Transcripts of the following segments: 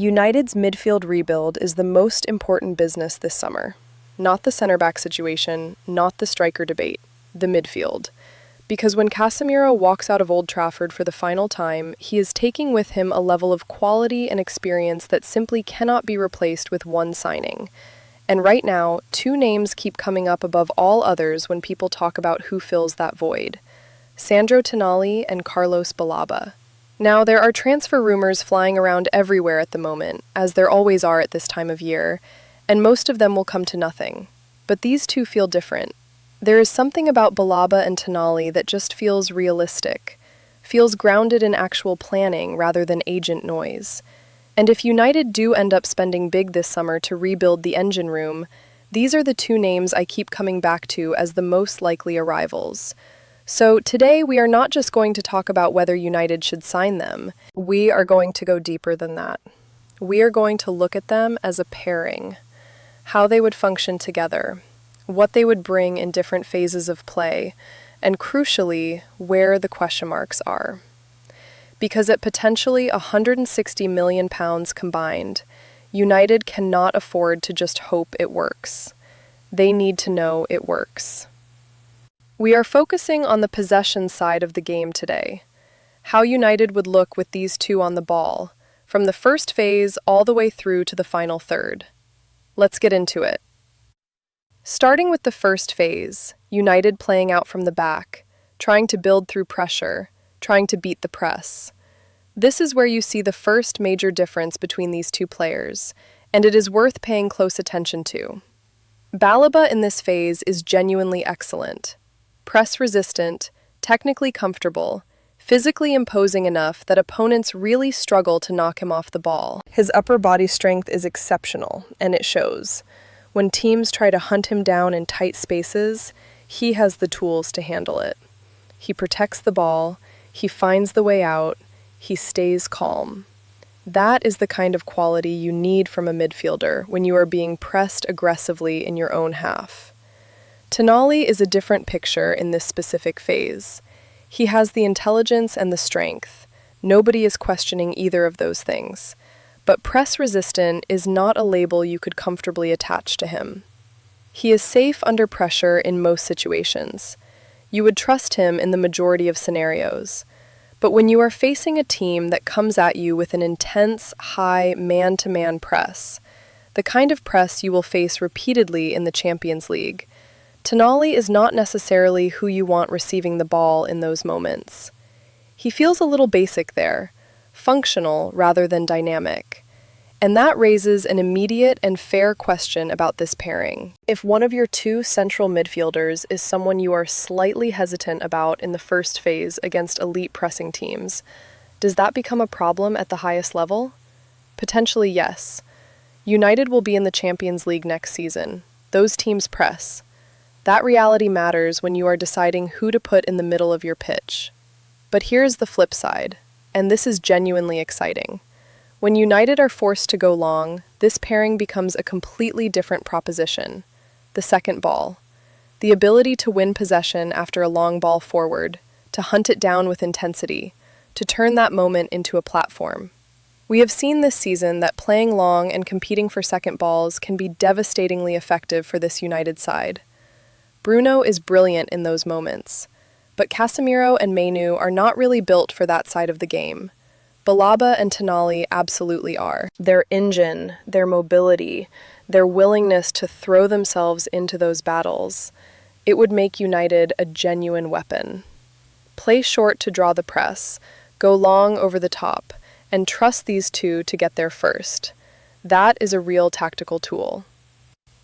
United's midfield rebuild is the most important business this summer. Not the center back situation, not the striker debate, the midfield. Because when Casemiro walks out of Old Trafford for the final time, he is taking with him a level of quality and experience that simply cannot be replaced with one signing. And right now, two names keep coming up above all others when people talk about who fills that void: Sandro Tonali and Carlos Baleba. Now, there are transfer rumors flying around everywhere at the moment, as there always are at this time of year, and most of them will come to nothing. But these two feel different. There is something about Baleba and Tonali that just feels realistic, feels grounded in actual planning rather than agent noise. And if United do end up spending big this summer to rebuild the engine room, these are the two names I keep coming back to as the most likely arrivals. So today we are not just going to talk about whether United should sign them. We are going to go deeper than that. We are going to look at them as a pairing, how they would function together, what they would bring in different phases of play, and crucially, where the question marks are. Because at potentially £160 million combined, United cannot afford to just hope it works. They need to know it works. We are focusing on the possession side of the game today, how United would look with these two on the ball, from the first phase all the way through to the final third. Let's get into it. Starting with the first phase, United playing out from the back, trying to build through pressure, trying to beat the press. This is where you see the first major difference between these two players, and it is worth paying close attention to. Baleba in this phase is genuinely excellent. Press-resistant, technically comfortable, physically imposing enough that opponents really struggle to knock him off the ball. His upper body strength is exceptional, and it shows. When teams try to hunt him down in tight spaces, he has the tools to handle it. He protects the ball, he finds the way out, he stays calm. That is the kind of quality you need from a midfielder when you are being pressed aggressively in your own half. Tonali is a different picture in this specific phase. He has the intelligence and the strength. Nobody is questioning either of those things. But press-resistant is not a label you could comfortably attach to him. He is safe under pressure in most situations. You would trust him in the majority of scenarios. But when you are facing a team that comes at you with an intense, high, man-to-man press, the kind of press you will face repeatedly in the Champions League, Tonali is not necessarily who you want receiving the ball in those moments. He feels a little basic there, functional rather than dynamic. And that raises an immediate and fair question about this pairing. If one of your two central midfielders is someone you are slightly hesitant about in the first phase against elite pressing teams, does that become a problem at the highest level? Potentially yes. United will be in the Champions League next season. Those teams press. That reality matters when you are deciding who to put in the middle of your pitch. But here's the flip side, and this is genuinely exciting. When United are forced to go long, this pairing becomes a completely different proposition. The second ball. The ability to win possession after a long ball forward, to hunt it down with intensity, to turn that moment into a platform. We have seen this season that playing long and competing for second balls can be devastatingly effective for this United side. Bruno is brilliant in those moments, but Casemiro and Mainu are not really built for that side of the game. Baleba and Tonali absolutely are. Their engine, their mobility, their willingness to throw themselves into those battles, it would make United a genuine weapon. Play short to draw the press, go long over the top, and trust these two to get there first. That is a real tactical tool.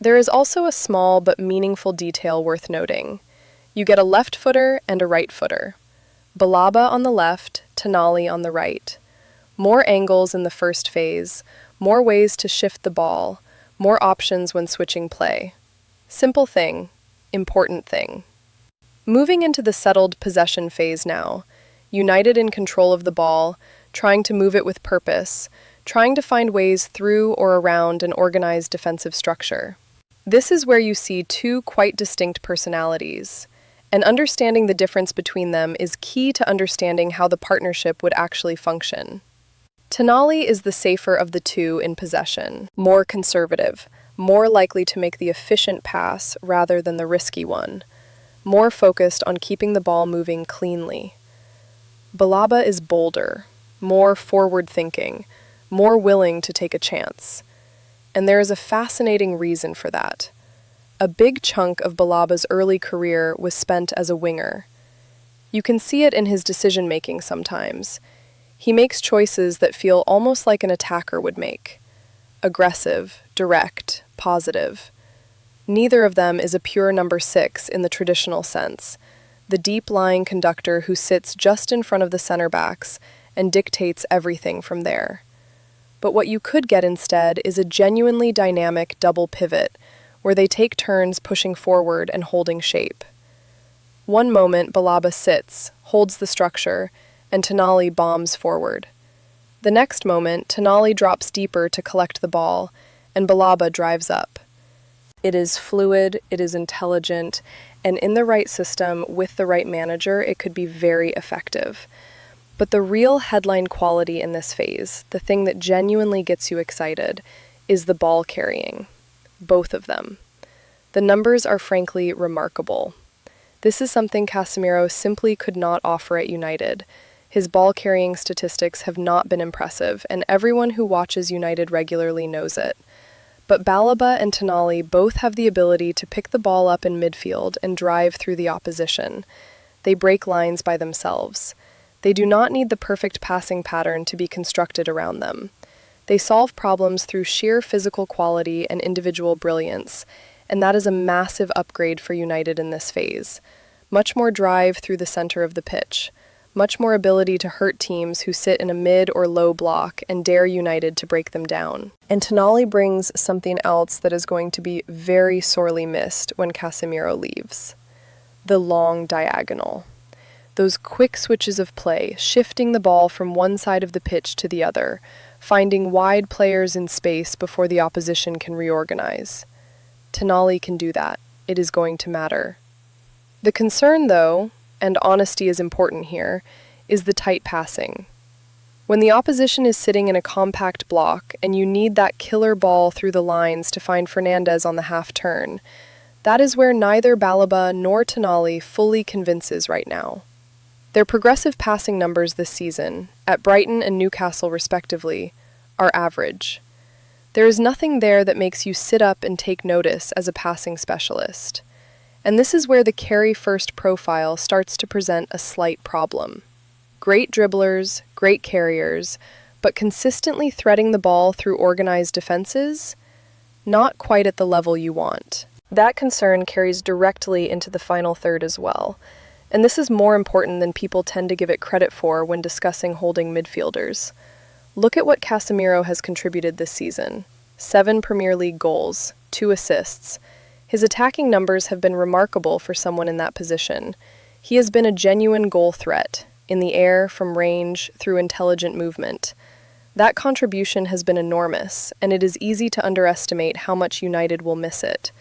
There is also a small but meaningful detail worth noting. You get a left footer and a right footer. Baleba on the left, Tonali on the right. More angles in the first phase, more ways to shift the ball, more options when switching play. Simple thing, important thing. Moving into the settled possession phase now, United in control of the ball, trying to move it with purpose, trying to find ways through or around an organized defensive structure. This is where you see two quite distinct personalities, and understanding the difference between them is key to understanding how the partnership would actually function. Tonali is the safer of the two in possession, more conservative, more likely to make the efficient pass rather than the risky one, more focused on keeping the ball moving cleanly. Baleba is bolder, more forward-thinking, more willing to take a chance. And there is a fascinating reason for that. A big chunk of Baleba's early career was spent as a winger. You can see it in his decision-making sometimes. He makes choices that feel almost like an attacker would make. Aggressive, direct, positive. Neither of them is a pure number 6 in the traditional sense, the deep-lying conductor who sits just in front of the center backs and dictates everything from there. But what you could get instead is a genuinely dynamic double pivot, where they take turns pushing forward and holding shape. One moment, Baleba sits, holds the structure, and Tonali bombs forward. The next moment, Tonali drops deeper to collect the ball, and Baleba drives up. It is fluid, it is intelligent, and in the right system, with the right manager, it could be very effective. But the real headline quality in this phase, the thing that genuinely gets you excited, is the ball carrying. Both of them. The numbers are frankly remarkable. This is something Casemiro simply could not offer at United. His ball-carrying statistics have not been impressive, and everyone who watches United regularly knows it. But Baleba and Tonali both have the ability to pick the ball up in midfield and drive through the opposition. They break lines by themselves. They do not need the perfect passing pattern to be constructed around them. They solve problems through sheer physical quality and individual brilliance, and that is a massive upgrade for United in this phase. Much more drive through the center of the pitch. Much more ability to hurt teams who sit in a mid or low block and dare United to break them down. And Tonali brings something else that is going to be very sorely missed when Casemiro leaves. The long diagonal. Those quick switches of play, shifting the ball from one side of the pitch to the other, finding wide players in space before the opposition can reorganize. Tonali can do that. It is going to matter. The concern, though, and honesty is important here, is the tight passing. When the opposition is sitting in a compact block and you need that killer ball through the lines to find Fernandes on the half-turn, that is where neither Baleba nor Tonali fully convinces right now. Their progressive passing numbers this season, at Brighton and Newcastle respectively, are average. There is nothing there that makes you sit up and take notice as a passing specialist. And this is where the carry-first profile starts to present a slight problem. Great dribblers, great carriers, but consistently threading the ball through organized defenses? Not quite at the level you want. That concern carries directly into the final third as well. And this is more important than people tend to give it credit for when discussing holding midfielders. Look at what Casemiro has contributed this season. 7 Premier League goals, 2 assists. His attacking numbers have been remarkable for someone in that position. He has been a genuine goal threat, in the air, from range, through intelligent movement. That contribution has been enormous, and it is easy to underestimate how much United will miss it.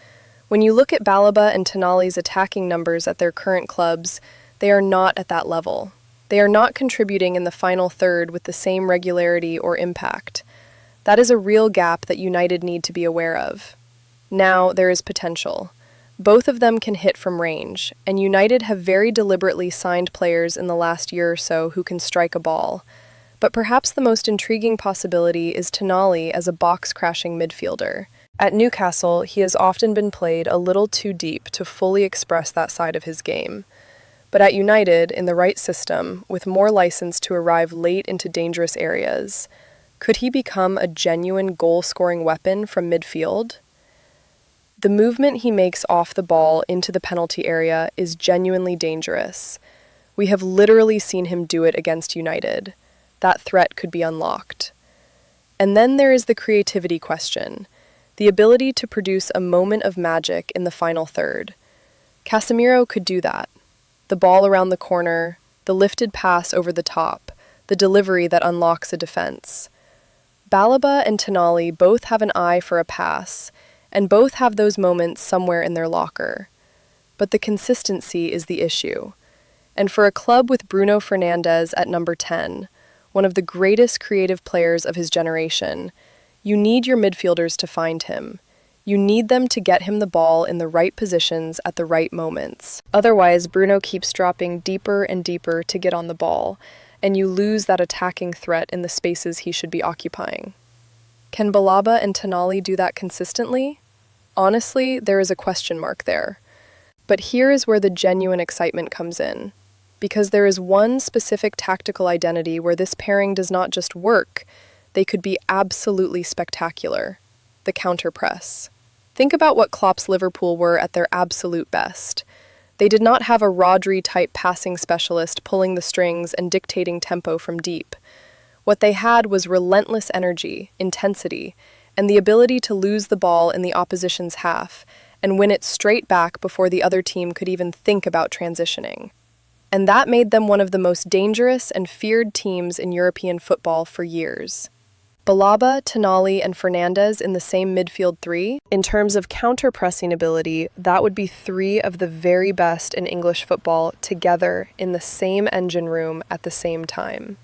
When you look at Baleba and Tonali's attacking numbers at their current clubs, they are not at that level. They are not contributing in the final third with the same regularity or impact. That is a real gap that United need to be aware of. Now, there is potential. Both of them can hit from range, and United have very deliberately signed players in the last year or so who can strike a ball. But perhaps the most intriguing possibility is Tonali as a box-crashing midfielder. At Newcastle, he has often been played a little too deep to fully express that side of his game. But at United, in the right system, with more license to arrive late into dangerous areas, could he become a genuine goal-scoring weapon from midfield? The movement he makes off the ball into the penalty area is genuinely dangerous. We have literally seen him do it against United. That threat could be unlocked. And then there is the creativity question, the ability to produce a moment of magic in the final third. Casemiro could do that. The ball around the corner, the lifted pass over the top, the delivery that unlocks a defense. Baleba and Tonali both have an eye for a pass, and both have those moments somewhere in their locker. But the consistency is the issue. And for a club with Bruno Fernandes at number 10, one of the greatest creative players of his generation. You need your midfielders to find him. You need them to get him the ball in the right positions at the right moments. Otherwise, Bruno keeps dropping deeper and deeper to get on the ball, and you lose that attacking threat in the spaces he should be occupying. Can Baleba and Tonali do that consistently? Honestly, there is a question mark there. But here is where the genuine excitement comes in. Because there is one specific tactical identity where this pairing does not just work, they could be absolutely spectacular. The counter-press. Think about what Klopp's Liverpool were at their absolute best. They did not have a Rodri-type passing specialist pulling the strings and dictating tempo from deep. What they had was relentless energy, intensity, and the ability to lose the ball in the opposition's half and win it straight back before the other team could even think about transitioning. And that made them one of the most dangerous and feared teams in European football for years. Baleba, Tonali, and Fernandes in the same midfield three? In terms of counter-pressing ability, that would be three of the very best in English football together in the same engine room at the same time.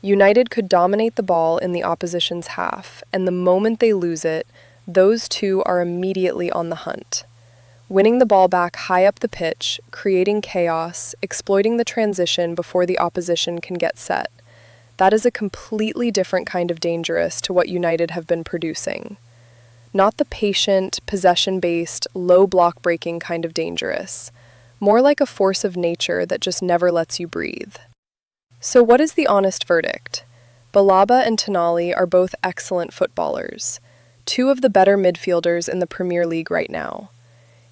United could dominate the ball in the opposition's half, and the moment they lose it, those two are immediately on the hunt. Winning the ball back high up the pitch, creating chaos, exploiting the transition before the opposition can get set. That is a completely different kind of dangerous to what United have been producing. Not the patient, possession-based, low block-breaking kind of dangerous. More like a force of nature that just never lets you breathe. So what is the honest verdict? Baleba and Tonali are both excellent footballers. Two of the better midfielders in the Premier League right now.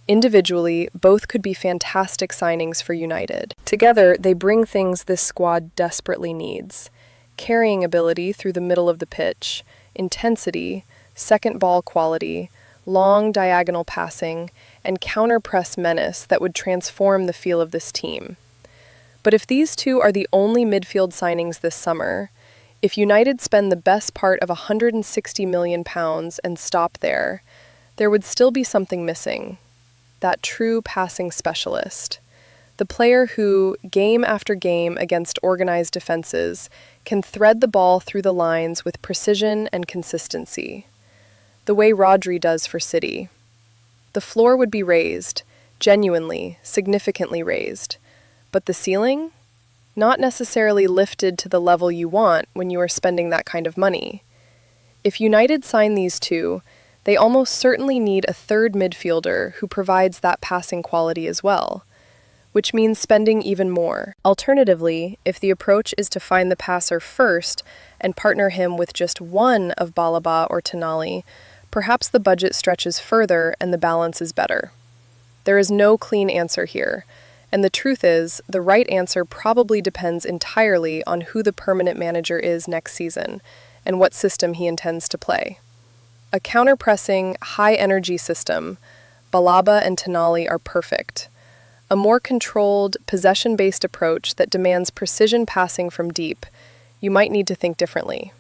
Individually, both could be fantastic signings for United. Together, they bring things this squad desperately needs. Carrying ability through the middle of the pitch, intensity, second ball quality, long diagonal passing, and counter-press menace that would transform the feel of this team. But if these two are the only midfield signings this summer, if United spend the best part of £160 million and stop there would still be something missing. That true passing specialist. The player who, game after game against organized defenses, can thread the ball through the lines with precision and consistency. The way Rodri does for City. The floor would be raised, genuinely, significantly raised. But the ceiling? Not necessarily lifted to the level you want when you are spending that kind of money. If United sign these two, they almost certainly need a third midfielder who provides that passing quality as well, which means spending even more. Alternatively, if the approach is to find the passer first and partner him with just one of Baleba or Tonali, perhaps the budget stretches further and the balance is better. There is no clean answer here, and the truth is, the right answer probably depends entirely on who the permanent manager is next season and what system he intends to play. A counter-pressing, high-energy system, Baleba and Tonali are perfect. A more controlled, possession-based approach that demands precision passing from deep, you might need to think differently.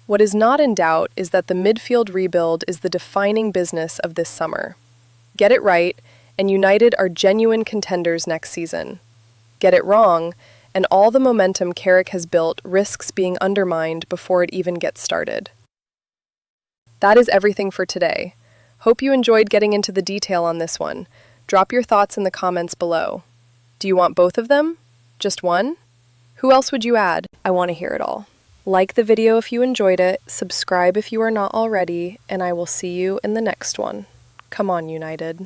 What is not in doubt is that the midfield rebuild is the defining business of this summer. Get it right, and United are genuine contenders next season. Get it wrong, and all the momentum Carrick has built risks being undermined before it even gets started. That is everything for today. Hope you enjoyed getting into the detail on this one. Drop your thoughts in the comments below. Do you want both of them? Just one? Who else would you add? I want to hear it all. Like the video if you enjoyed it, subscribe if you are not already, and I will see you in the next one. Come on, United.